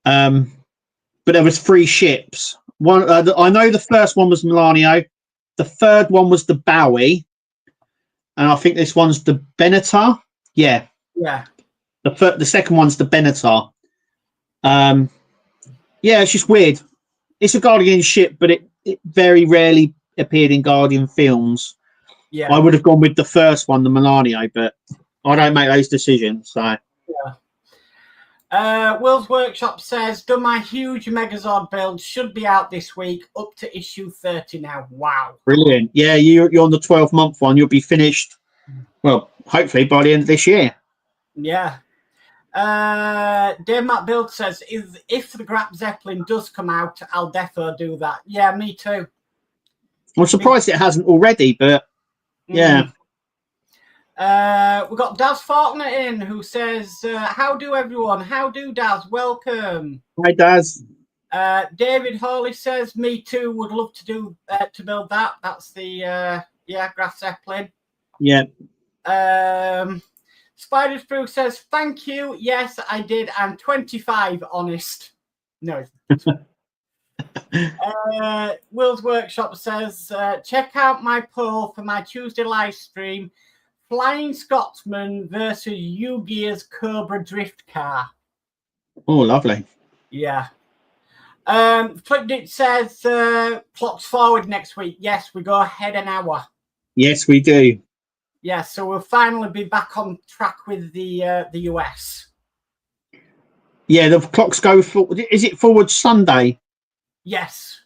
B: But there was 3 ships. One, I know the first one was Milano. The third one was the Bowie, and I think this one's the Benatar. Yeah. The second one's the Benatar. Yeah, it's just weird. It's a Guardian ship, but it very rarely appeared in Guardian films. Yeah, I would have gone with the first one, the Milano, but I don't make those decisions. So
A: yeah. Will's Workshop says, "Do my huge Megazord build should be out this week, up to issue 30 now." Wow,
B: brilliant! Yeah, you're on the 12-month one. You'll be finished. Well, hopefully by the end of this year.
A: Yeah. Dave Matt Build says, if the Grap Zeppelin does come out, I'll defo do that. Yeah, me too.
B: I'm surprised it hasn't already, but yeah.
A: We've got Daz Faulkner in, who says, how do everyone? How do, Daz? Welcome.
B: Hi, Daz.
A: David Hawley says, me too, would love to build that. That's the Graf Zeppelin.
B: Yeah.
A: Spider Sprue says, thank you. Yes, I did. I'm 25, honest. No. Will's Workshop says, check out my poll for my Tuesday live stream. Flying Scotsman versus U-Gear's Cobra Drift car.
B: Oh, lovely.
A: Yeah. Flipdit says, plots forward next week. Yes, we go ahead an hour.
B: Yes, we do.
A: Yeah, so we'll finally be back on track with the US.
B: Yeah, the clocks go forward. Is it forward Sunday?
A: Yes.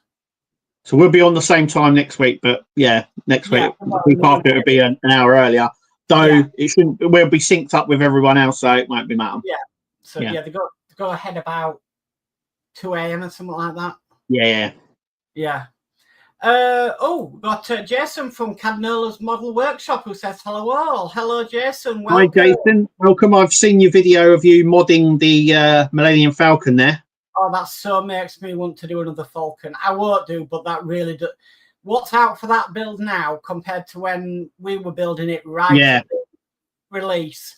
B: So we'll be on the same time next week, but yeah, next week. The week after it'll be an hour earlier. Though it shouldn't. We'll be synced up with everyone else, so it won't be matter.
A: Yeah. So they go ahead about 2 a.m. or something like that.
B: Yeah.
A: Yeah. We've got Jason from Cadnola's Model Workshop, who says hello all. Hello, Jason. Welcome.
B: Hi, Jason. Welcome. I've seen your video of you modding the Millennium Falcon there.
A: oh, that so makes me want to do another Falcon. I won't do, but that really does. What's out for that build now compared to when we were building it right at the release?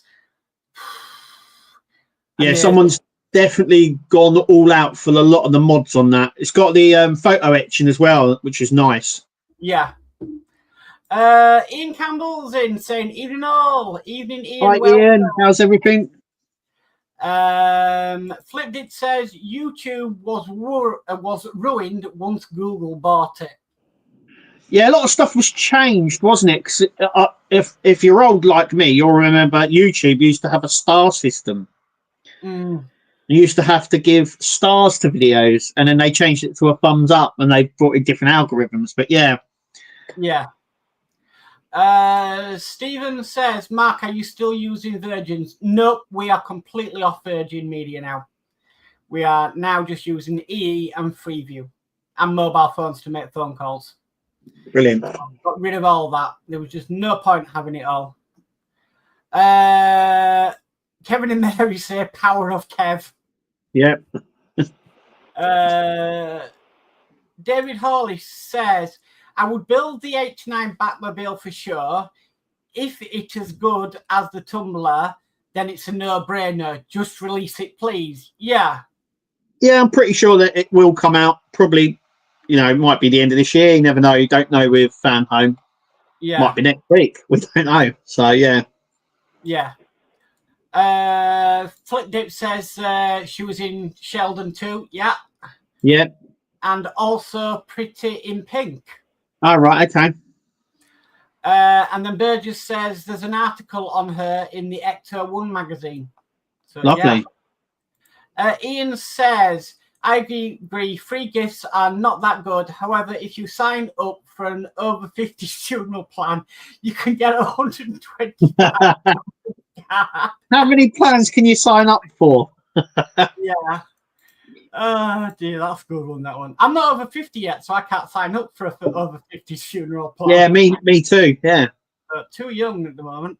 B: Yeah, someone's definitely gone all out for a lot of the mods on that. It's got the photo etching as well, which is nice.
A: Yeah. Ian Campbell's in saying, evening all. Evening, Ian.
B: Hi, Ian. How's everything?
A: Flipdit says YouTube was ruined once Google bought it.
B: Yeah, a lot of stuff was changed, wasn't it? 'Cause, if you're old like me, you'll remember YouTube used to have a star system. You used to have to give stars to videos, and then they changed it to a thumbs up, and they brought in different algorithms. But yeah.
A: Stephen says, Mark, are you still using Virgins? Nope, we are completely off Virgin Media now. We are now just using EE and Freeview and mobile phones to make phone calls.
B: Brilliant.
A: Got rid of all that. There was just no point having it all. Kevin and Mary say power of Kev.
B: Yep.
A: David Hawley says, I would build the H9 Batmobile for sure. If it's as good as the Tumbler, then it's a no-brainer. Just release it, please. Yeah.
B: Yeah, I'm pretty sure that it will come out. Probably, you know, it might be the end of this year. You never know. You don't know with Fan Home.
A: Yeah.
B: Might be next week. We don't know. So, yeah.
A: Yeah. Flipdip says she was in Sheldon too. Yeah.
B: Yeah.
A: And also Pretty in Pink.
B: All right. Okay.
A: And then Burgess says there's an article on her in the Ecto 1 magazine. So,
B: lovely.
A: Yeah. Ian says, I agree, free gifts are not that good. However, if you sign up for an over 50 funeral plan, you can get 120.
B: How many plans can you sign up for?
A: Yeah. Oh, dear, that's a good one, that one. I'm not over 50 yet, so I can't sign up for over 50 funeral plan.
B: Yeah, me too, yeah.
A: Too young at the moment.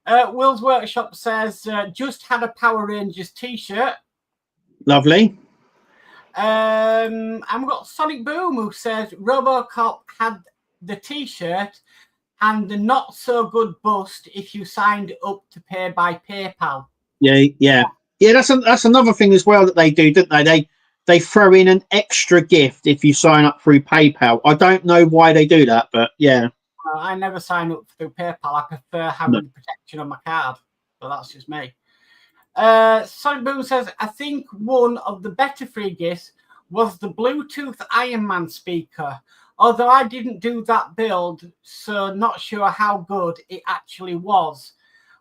A: Will's Workshop says, just had a Power Rangers t-shirt.
B: Lovely.
A: And we've got Sonic Boom, who says, Robocop had the t-shirt and the not-so-good bust if you signed up to pay by PayPal.
B: Yeah. That's another thing as well that they do, don't they? They throw in an extra gift if you sign up through PayPal. I don't know why they do that, but yeah.
A: I never sign up through PayPal. I prefer having the protection on my card, but that's just me. Sonic Boom says, I think one of the better free gifts was the Bluetooth Iron Man speaker. Although I didn't do that build, so not sure how good it actually was.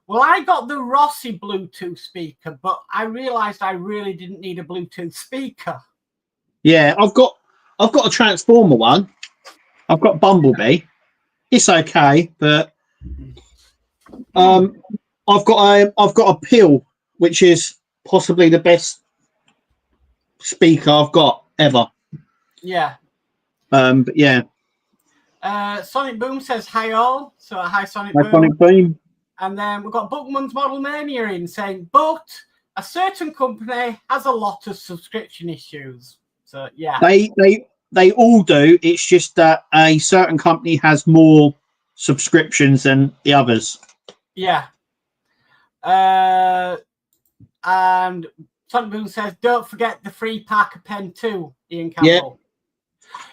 A: Well, I got the Rossi Bluetooth speaker, but I realized I really didn't need a Bluetooth speaker.
B: Yeah, I've got a Transformer one. I've got Bumblebee. It's okay, but I've got a Pill, which is possibly the best speaker I've got ever.
A: Yeah.
B: But yeah.
A: Sonic Boom says hi all. So hi Sonic
B: Boom. Sonic Boom.
A: And then we've got Bookman's Model Mania in saying, but a certain company has a lot of subscription issues. So yeah. They all do. It's just that a certain company has more subscriptions than the others. Yeah. And Sonic Boom says, don't forget the free Parker pen too, Ian Campbell.
B: Yeah.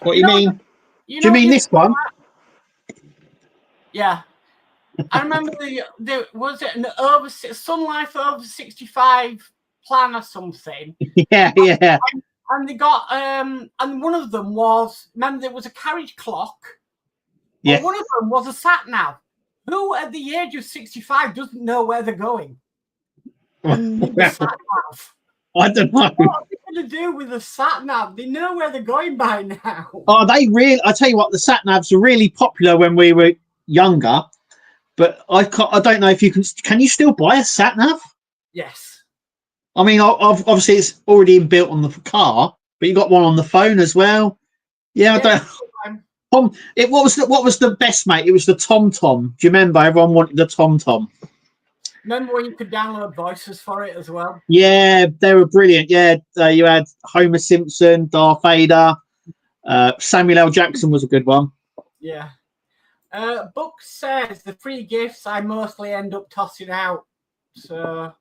B: What do you mean? Do you mean this one?
A: Yeah. I remember the was it an Sun Life over 65 plan or something?
B: Yeah.
A: And they got and one of them was, remember there was a carriage clock.
B: Yeah.
A: One of them was a sat nav. Who at the age of 65 doesn't know where they're going? And the sat nav.
B: I don't know.
A: What are they going to do with the sat nav? They know where they're going by now.
B: Oh, they really? I tell you what, the sat navs were really popular when we were younger. But I don't know if you can. Can you still buy a sat nav?
A: Yes.
B: I mean, obviously it's already built on the car, but you got one on the phone as well. Yeah, I don't. What was the best, mate? It was the Tom Tom. Do you remember? Everyone wanted the Tom Tom.
A: Remember when you could download voices for it as well?
B: Yeah, they were brilliant. Yeah, you had Homer Simpson, Darth Vader, Samuel L. Jackson was a good one.
A: Yeah. Book says the free gifts I mostly end up tossing out. So,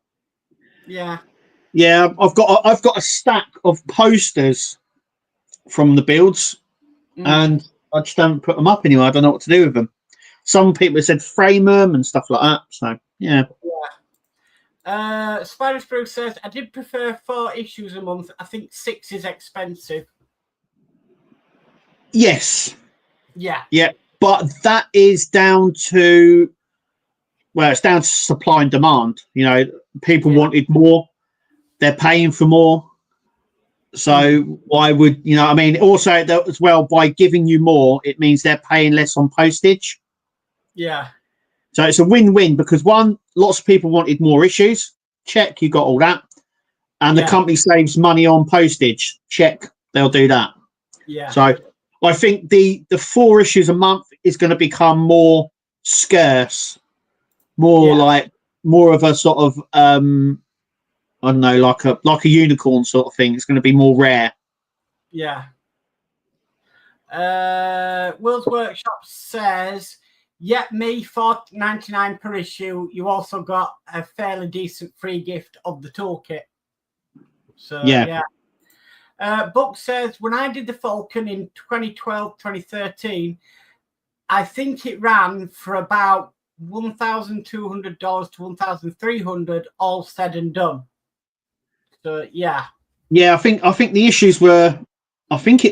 A: yeah.
B: Yeah, I've got a stack of posters from the builds, and I just don't put them up anymore. I don't know what to do with them. Some people have said frame them and stuff like that. So yeah.
A: Spider Spruce says I did prefer 4 issues a month. I think 6 is expensive.
B: Yes.
A: Yeah.
B: Yeah, but that is down to it's down to supply and demand. You know, people wanted more. They're paying for more. So why would I mean? Also, as well, by giving you more, it means they're paying less on postage.
A: Yeah.
B: So it's a win-win because one, lots of people wanted more issues. Check, you got all that, and the company saves money on postage. Check, they'll do that.
A: Yeah.
B: So I think the 4 issues a month is going to become more scarce, more more of a sort of I don't know, like a unicorn sort of thing. It's going to be more rare.
A: Yeah. Will's Workshop says, me $4.99 per issue. You also got a fairly decent free gift of the toolkit. So yeah. Book says when I did the Falcon in 2012, 2013, I think it ran for about $1,200 to $1,300, all said and done. So yeah.
B: Yeah, I think the issues were. I think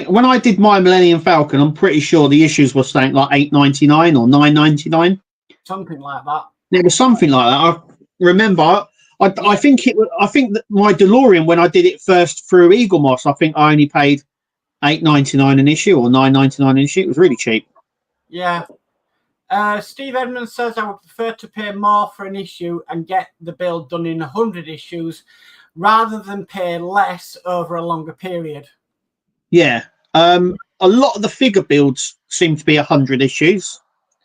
B: when I did my Millennium Falcon, I'm pretty sure the issues were saying like $8.99 or $9.99.
A: Something like that.
B: It was something like that. I remember. I think that my DeLorean, when I did it first through Eagle Moss, I think I only paid $8.99 an issue or $9.99 an issue. It was really cheap.
A: Yeah. Steve Edmonds says I would prefer to pay more for an issue and get the build done in 100 issues rather than pay less over a longer period.
B: Yeah. A lot of the figure builds seem to be 100 issues.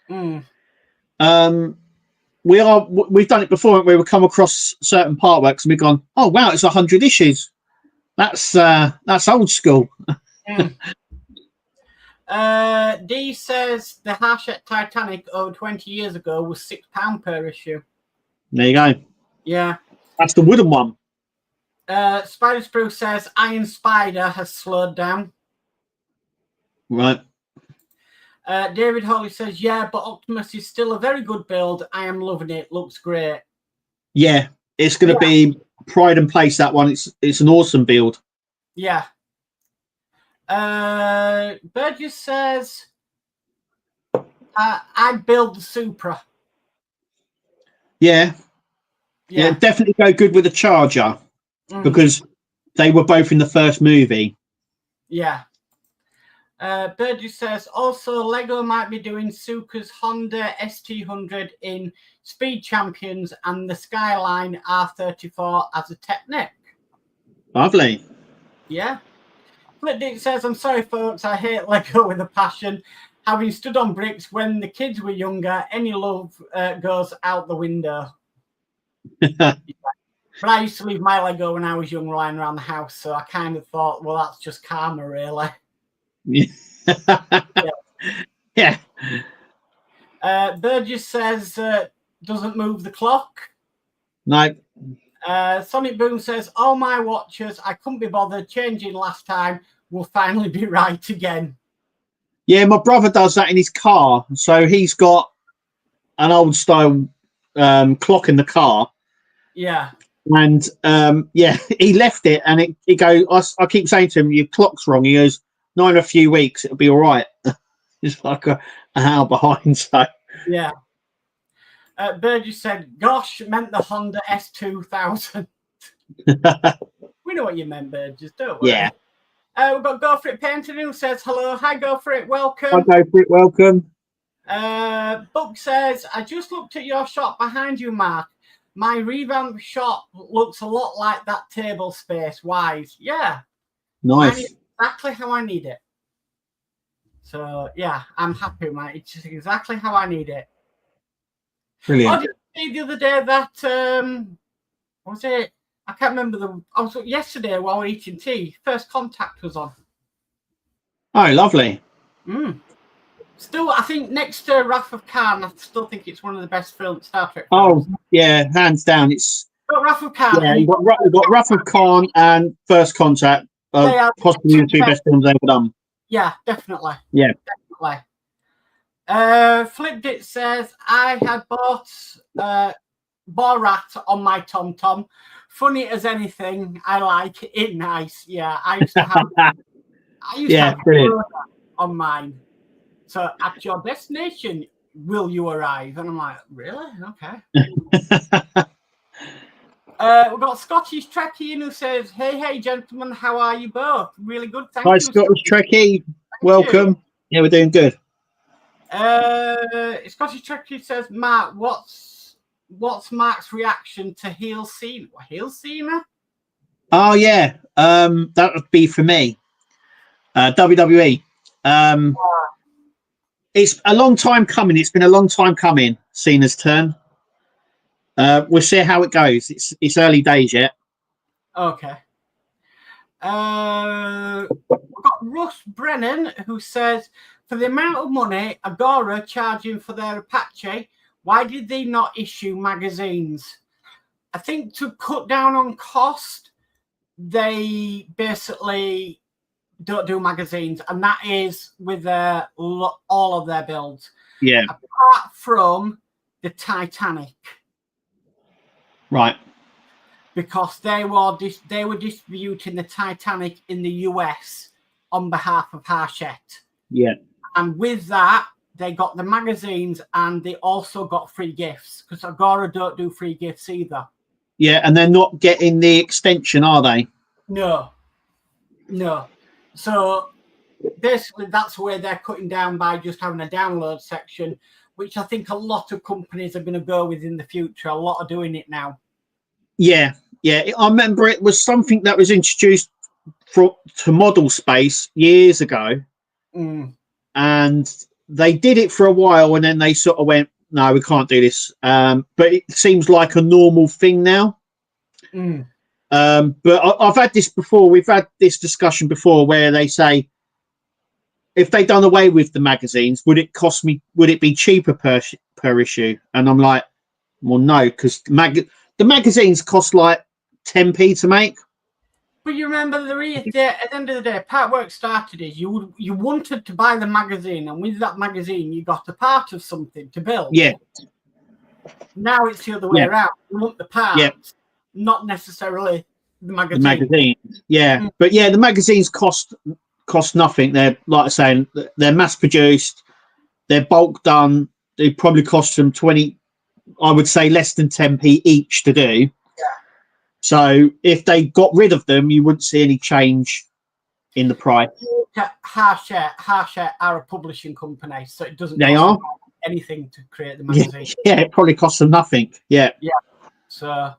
B: We've done it before. We would come across certain Partworks and we've gone, oh wow, it's 100 issues. That's old school.
A: D says the Hachette Titanic over 20 years ago was £6 per issue.
B: There you go.
A: Yeah.
B: That's the wooden one.
A: Spider Spruce says Iron Spider has slowed down.
B: Right.
A: David Hawley says, yeah, but Optimus is still a very good build. I am loving it. Looks great.
B: Yeah, it's going to be pride and place, that one. It's an awesome build.
A: Yeah. Burgess says, I'd build the Supra. Yeah,
B: definitely go good with the Charger because they were both in the first movie.
A: Yeah. Burgess says, also, Lego might be doing Suka's Honda ST100 in Speed Champions and the Skyline R34 as a Technic.
B: Lovely.
A: Yeah. Flipdick says, I'm sorry, folks, I hate Lego with a passion. Having stood on bricks when the kids were younger, any love goes out the window. But I used to leave my Lego when I was young lying around the house, so I kind of thought, well, that's just karma, really.
B: Yeah.
A: Burgess says, doesn't move the clock.
B: No.
A: Sonic Boom says, all my watches, I couldn't be bothered changing last time, will finally be right again.
B: Yeah, my brother does that in his car. So he's got an old style clock in the car.
A: Yeah.
B: And he left it and he goes, I keep saying to him, your clock's wrong. He goes, no, in a few weeks it'll be all right. It's like an hour behind. So
A: yeah. Burgess said, gosh, meant the Honda S2000. We know what you meant, Burgess, don't we?
B: Yeah.
A: We've got Go For It Painting who says hello. Hi, Go For It. Welcome.
B: Hi, Go For It. Welcome.
A: Book says, I just looked at your shop behind you, Mark. My revamped shop looks a lot like that table space wise. Yeah.
B: Nice.
A: Exactly how I need it. So, yeah, I'm happy, mate. It's just exactly how I need it.
B: Brilliant.
A: the other day that what was it? I can't remember I was yesterday while we were eating tea. First Contact was on.
B: Oh, lovely.
A: Still, I think next to Wrath of Khan, I still think it's one of the best Star Trek films.
B: Oh, yeah, hands down. It's
A: got Wrath of Khan.
B: Yeah, you've got Wrath of Khan and First Contact. Possibly the two best films ever done.
A: Yeah, definitely.
B: Yeah.
A: Definitely. Flipped It says, I had bought Borat on my TomTom. Funny as anything. I like it. Nice. Yeah, I used to have Borat on mine. So at your destination, will you arrive? And I'm like, really? Okay. We've got Scottish Trekkie who says, hey, gentlemen, how are you both? Really good, thank you.
B: Hi, Scottish Trekkie. Welcome. Yeah, we're doing good.
A: Scottish Trekkie says, Mark, what's Mark's reaction to Heel Cena?
B: Oh, yeah. That would be for me. WWE. It's a long time coming. It's been a long time coming, Cena's turn. We'll see how it goes. It's early days yet.
A: Okay. We've got Russ Brennan who says, for the amount of money Agora charging for their Apache, why did they not issue magazines? I think to cut down on cost, they basically don't do magazines, and that is with all of their builds.
B: Yeah.
A: Apart from the Titanic.
B: Right.
A: Because they were distributing the Titanic in the US on behalf of Hachette.
B: Yeah.
A: And with that, they got the magazines and they also got free gifts because Agora don't do free gifts either.
B: Yeah, and they're not getting the extension, are they?
A: No. So basically, that's where they're cutting down by just having a download section, which I think a lot of companies are going to go with in the future. A lot are doing it now.
B: Yeah. I remember it was something that was introduced to Model Space years ago. And they did it for a while and then they sort of went, no, we can't do this. But it seems like a normal thing now. But I've had this before. We've had this discussion before where they say, if they done away with the magazines, would it be cheaper per issue? And I'm like, well, no, because the magazines cost like 10p to make.
A: But you remember at the end of the day, Partworks started is you wanted to buy the magazine, and with that magazine, you got a part of something to build.
B: Yeah.
A: Now it's the other way around. You want the parts, not necessarily the magazine.
B: The magazine, yeah. But yeah, the magazines cost nothing. They're, like I say, they're mass produced. They're bulk done. They probably cost them 20. I would say less than 10p each to do. So if they got rid of them, you wouldn't see any change in the price.
A: Hachette are a publishing company, so it doesn't
B: cost
A: anything to create the magazine.
B: Yeah, it probably costs them nothing. Yeah.
A: So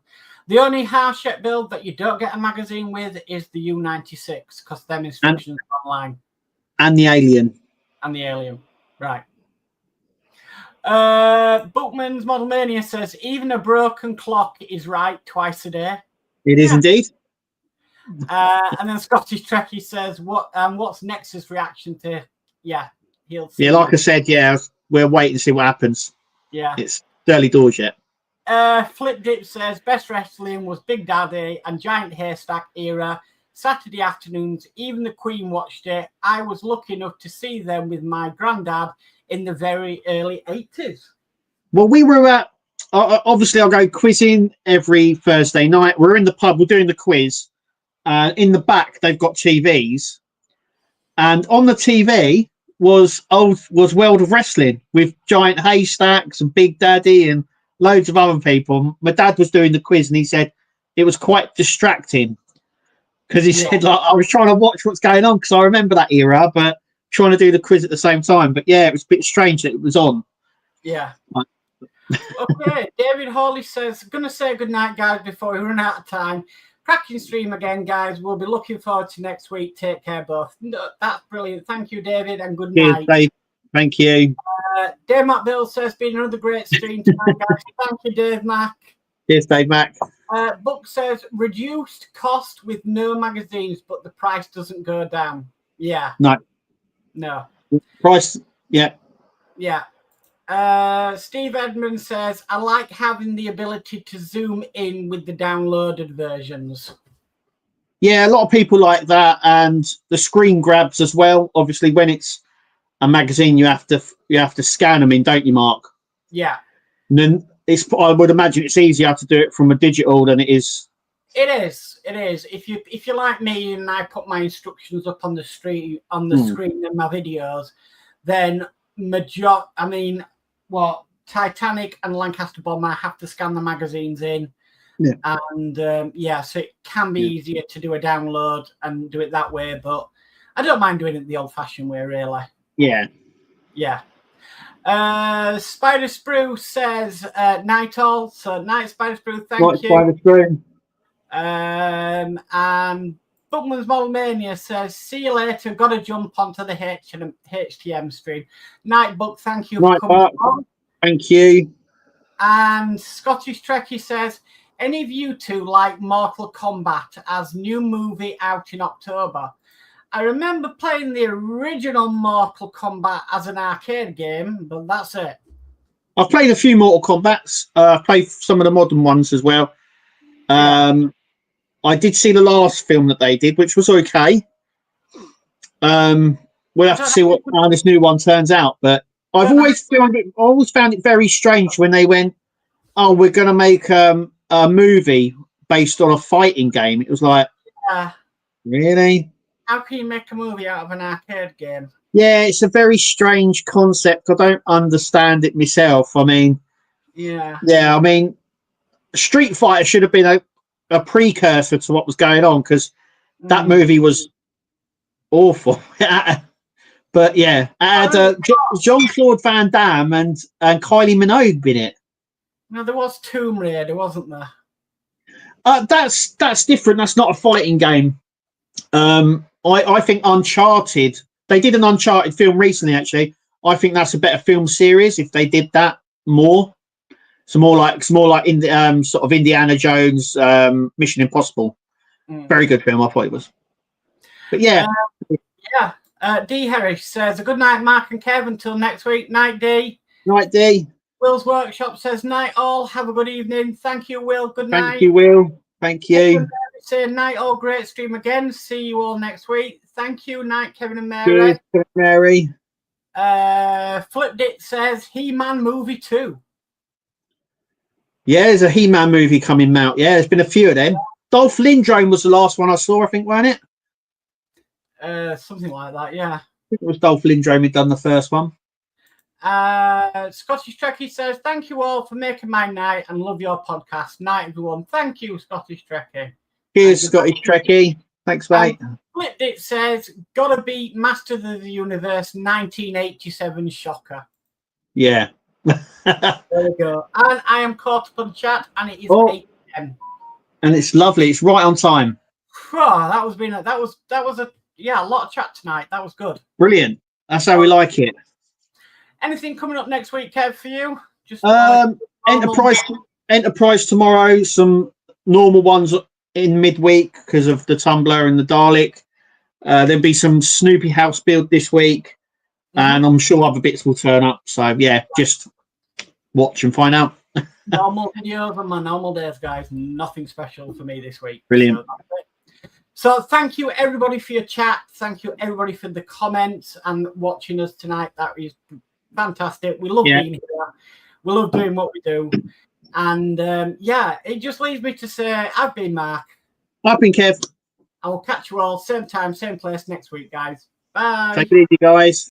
A: the only Hachette build that you don't get a magazine with is the U-96 because them instructions are online.
B: And the Alien.
A: Right. Bookman's Model Mania says, even a broken clock is right twice a day.
B: It is indeed.
A: And then Scottish Trekkie says, what's Nexus' reaction to Heel Cena?
B: Yeah, like I said, we're waiting to see what happens.
A: Yeah.
B: It's early doors yet.
A: Flip Dip says, best wrestling was Big Daddy and Giant Haystack era. Saturday afternoons, even the Queen watched it. I was lucky enough to see them with my granddad in the very early 80s.
B: Well, we were at, obviously I'll go quizzing every Thursday night. We're in the pub, we're doing the quiz. In the back, they've got TVs. And on the TV was World of Wrestling with Giant Haystacks and Big Daddy and loads of other people. My dad was doing the quiz and he said it was quite distracting because he said, like, I was trying to watch what's going on because I remember that era, but trying to do the quiz at the same time. But yeah, it was a bit strange that it was on.
A: Yeah. Okay, David Hawley says, going to say good night, guys, before we run out of time. Cracking stream again, guys. We'll be looking forward to next week. Take care, both. That's brilliant. Thank you, David, and good night.
B: Cheers, Dave. Thank you.
A: Dave Mac Bill says, been another great stream tonight, guys. Thank you, Dave Mac.
B: Cheers, Dave Mac.
A: Book says, reduced cost with no magazines, but the price doesn't go down. Yeah. No.
B: Price, yeah.
A: Yeah. Steve Edmonds says, I like having the ability to zoom in with the downloaded versions.
B: Yeah, a lot of people like that, and the screen grabs as well. Obviously, when it's a magazine, you have to scan them in, don't you, Mark?
A: Yeah.
B: And then I would imagine it's easier to do it from a digital than it is.
A: It is. If you're like me and I put my instructions up on the screen in my videos, then Titanic and Lancaster Bomber, I have to scan the magazines in.
B: Yeah.
A: And so it can be easier to do a download and do it that way, but I don't mind doing it the old-fashioned way, really.
B: Yeah.
A: Yeah. Spider Sprue says night all. So night, Spider Sprue, thank you.
B: Spider Sprue.
A: And Bookman's Model Mania says, see you later. Got to jump onto the HTM stream. Night Book, thank you for coming on.
B: Thank you.
A: And Scottish Trekkie says, any of you two like Mortal Kombat as new movie out in October? I remember playing the original Mortal Kombat as an arcade game, but that's it.
B: I've played a few Mortal Kombats. I've played some of the modern ones as well. I did see the last film that they did, which was okay. We'll have to see what this new one turns out. But I've always found it very strange when they went, "Oh, we're going to make a movie based on a fighting game." It was like, really?
A: How can you make a movie out of an arcade game?
B: Yeah, it's a very strange concept. I don't understand it myself. I mean, I mean, Street Fighter should have been a precursor to what was going on, because that movie was awful. But yeah, it had Jean-Claude Van Damme and Kylie Minogue in it.
A: No, there was Tomb Raider, wasn't there?
B: That's different. That's not a fighting game. I think Uncharted. They did an Uncharted film recently, actually. I think that's a better film series if they did that more. It's more like in the sort of Indiana Jones, Mission Impossible. Very good film, I thought it was. But yeah.
A: D Harris says, a good night, Mark and Kev, until next week. Night, D.
B: Night, D.
A: Will's Workshop says, night all. Have a good evening. Thank you, Will. Good night.
B: Thank you, Will. Thank you.
A: Say night all. Great stream again. See you all next week. Thank you. Night, Kevin and Mary.
B: Good, Mary.
A: Flipped It says, He-Man movie 2.
B: Yeah, there's a He-Man movie coming out. Yeah, there's been a few of them. Dolph Lundgren was the last one I saw, I think, wasn't
A: it? Something like that, yeah.
B: I think it was Dolph Lundgren who'd done the first one.
A: Scottish Trekkie says, thank you all for making my night and love your podcast. Night, everyone. Thank you, Scottish Trekkie.
B: Cheers, Scottish Trekkie. Thanks, mate.
A: Flipped It says, gotta beat Masters of the Universe 1987 shocker.
B: Yeah.
A: There we go. And I am caught up on chat, and it is 8 p.m.
B: And it's lovely. It's right on time.
A: Oh, that was a lot of chat tonight. That was good.
B: Brilliant. That's how we like it.
A: Anything coming up next week, Kev, for you? Just
B: Enterprise tomorrow. Some normal ones in midweek because of the Tumblr and the Dalek. There'll be some Snoopy house build this week, and I'm sure other bits will turn up. So yeah, just watch and find out.
A: Normal videos on my normal days, guys. Nothing special for me this week.
B: Brilliant.
A: So thank you everybody for your chat. Thank you everybody for the comments and watching us tonight. That is fantastic. We love being here. We love doing what we do. And it just leaves me to say I've been Mark.
B: I've been Kev.
A: I will catch you all same time, same place next week, guys. Bye.
B: Take it easy, guys.